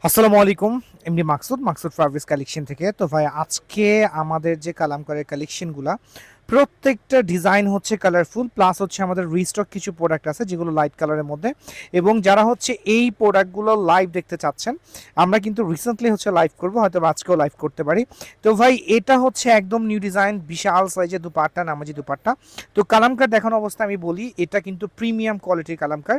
আসসালামু আলাইকুম। এমনি মাকসুদ ফেব্রিক্স কালেকশন থেকে। তো ভাই আজকে আমাদের যে কালামকারীর কালেকশনগুলা প্রত্যেকটা ডিজাইন হচ্ছে কালারফুল, প্লাস হচ্ছে আমাদের রিস্টক কিছু প্রোডাক্ট আছে যেগুলো লাইট কালারের মধ্যে। এবং যারা হচ্ছে এই প্রোডাক্টগুলো লাইভ দেখতে চাচ্ছেন, আমরা কিন্তু রিসেন্টলি হচ্ছে লাইভ করব, হয়তো আজকেও লাইভ করতে পারি। তো ভাই এটা হচ্ছে একদম নিউ ডিজাইন, বিশাল সাইজের দুপাট্টা, নামাজি দুপাট্টা। তো কালামকার দেখানো অবস্থায় আমি বলি এটা কিন্তু প্রিমিয়াম কোয়ালিটির কালামকার।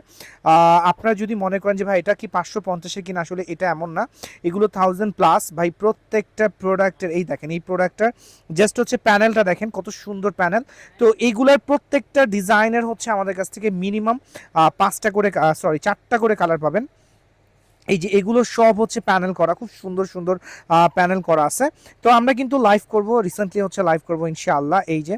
আপনারা যদি মনে করেন যে ভাই এটা কি 550-এর কিনা, আসলে এটা এমন না, এগুলো 1000+ ভাই। প্রত্যেকটা প্রোডাক্টের এই দেখেন, এই প্রোডাক্টটার জাস্ট হচ্ছে প্যানেলটা দেখেন কত সুন্দর প্যানেল। তো এইগুলার প্রত্যেকটা ডিজাইনের হচ্ছে আমাদের কাছ থেকে মিনিমাম 4টা করে কালার পাবেন। এই যে এগুলো সব হচ্ছে প্যানেল করা, খুব সুন্দর সুন্দর প্যানেল করা আছে। তো আমরা কিন্তু লাইভ করব, রিসেন্টলি হচ্ছে লাইভ করব ইনশাআল্লাহ। এই যে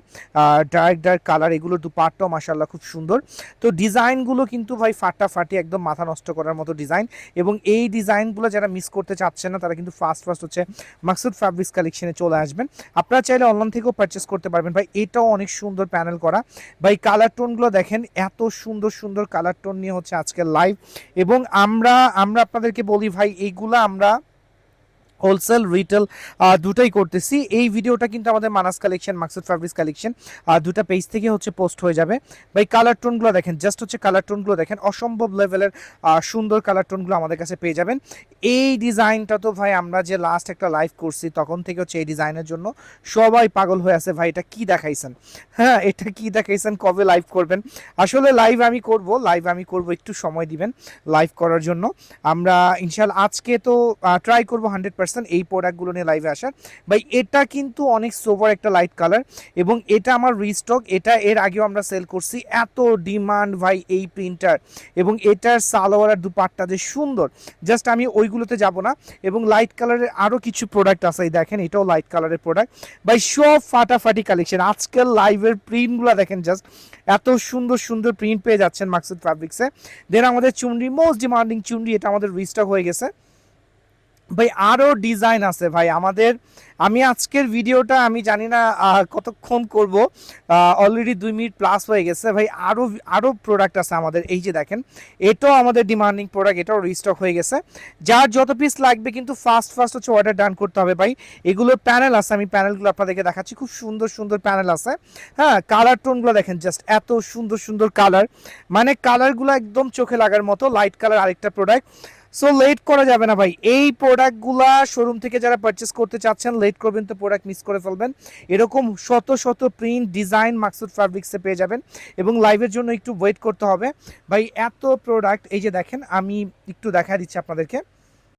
ডার্ক ডার্ক কালার, এগুলো দুপাট্টাও মাশাআল্লাহ খুব সুন্দর। তো ডিজাইনগুলো কিন্তু ভাই ফাটাফাটি, একদম মাথা নষ্ট করার মতো ডিজাইন। এবং এই ডিজাইনগুলো যারা মিস করতে চাচ্ছেন না, তারা কিন্তু ফার্স্ট হচ্ছে মাকসুদ ফ্যাব্রিক্স কালেকশনে চলে আসবেন। আপনারা চাইলে অনলাইন থেকেও পারচেস করতে পারবেন ভাই। এটাও অনেক সুন্দর প্যানেল করা ভাই। কালার টোনগুলো দেখেন, এত সুন্দর সুন্দর কালার টোন নিয়ে হচ্ছে আজকে লাইভ। এবং আমরা আমরা আপনাদেরকে বলি ভাই, এইগুলা আমরা হোলসেল রিটেল দুটাই করতেছি। এই ভিডিওটা কিন্তু আমাদের Manas collection, Maksud fabrics collection দুটা পেজ থেকে হচ্ছে পোস্ট হয়ে যাবে ভাই। কালার টোনগুলো দেখেন, জাস্ট হচ্ছে কালার টোনগুলো দেখেন, অসম্ভব লেভেলের সুন্দর কালার টোনগুলো আমাদের কাছে পেয়ে যাবেন। এই ডিজাইনটা তো ভাই আমরা যে লাস্ট একটা লাইভ করছি তখন থেকে হচ্ছে এই ডিজাইনের জন্য সবাই পাগল হয়ে আছে ভাই। এটা কি দেখাইছেন, হ্যাঁ এটা কি দেখাইছেন, কবে লাইভ করবেন? আসলে লাইভ আমি করব, একটু সময় দিবেন লাইভ করার জন্য। আমরা ইনশাআল্লাহ আজকে তো ট্রাই করবো 100% এই প্রোডাক্টগুলো নিয়ে লাইভে আসার ভাই। এটা কিন্তু অনেক সোভার একটা লাইট কালার, এবং এটা আমার রিস্টক। এটা এর আগেও আমরা সেল করছি, এত ডিমান্ড ভাই এই প্রিন্টার। এবং এটার সালোয়ার আর দুপাট্টা যে সুন্দর, জাস্ট আমি ওইগুলোতে যাব না। এবং লাইট কালারের আরও কিছু প্রোডাক্ট আছে, এই দেখেন এটাও লাইট কালারের প্রোডাক্ট ভাই। সব ফাটাফাটি কালেকশন, আজকাল লাইভের প্রিন্টগুলো দেখেন, জাস্ট এত সুন্দর সুন্দর প্রিন্ট পেয়ে যাচ্ছেন মাকসুদ ফ্যাব্রিক্সে। দেন আমাদের চুনরি, মোস্ট ডিমান্ডিং চুনরি, এটা আমাদের রিস্টক হয়ে গেছে ভাই। আরও ডিজাইন আছে ভাই আমাদের। আমি আজকের ভিডিওটা আমি জানি না কতক্ষণ করব, অলরেডি 2 মিনিট প্লাস হয়ে গেছে ভাই। আরও আরও প্রোডাক্ট আছে আমাদের। এই যে দেখেন, এটাও আমাদের ডিমান্ডিং প্রোডাক্ট, এটাও রিস্টক হয়ে গেছে। যার যত পিস লাগবে কিন্তু ফার্স্ট হচ্ছে অর্ডার ডান করতে হবে ভাই। এগুলোর প্যানেল আছে, আমি প্যানেলগুলো আপনাদেরকে দেখাচ্ছি, খুব সুন্দর সুন্দর প্যানেল আছে। হ্যাঁ, কালার টোনগুলো দেখেন, জাস্ট এত সুন্দর সুন্দর কালার, মানে কালারগুলো একদম চোখে লাগার মতো। লাইট কালার আরেকটা প্রোডাক্ট। সো লেট করা যাবে না ভাই। এই প্রোডাক্টগুলা শোরুম থেকে যারা পারচেস করতে চাচ্ছেন, লেট করবেন তো প্রোডাক্ট মিস করে ফেলবেন। এরকম শত শত প্রিন্ট ডিজাইন মাকসুদ ফ্যাব্রিক্সে পেয়ে যাবেন, এবং লাইভের জন্য একটু ওয়েট করতে হবে ভাই। এত প্রোডাক্ট, এই যে দেখেন, আমি একটু দেখা দিচ্ছি আপনাদেরকে।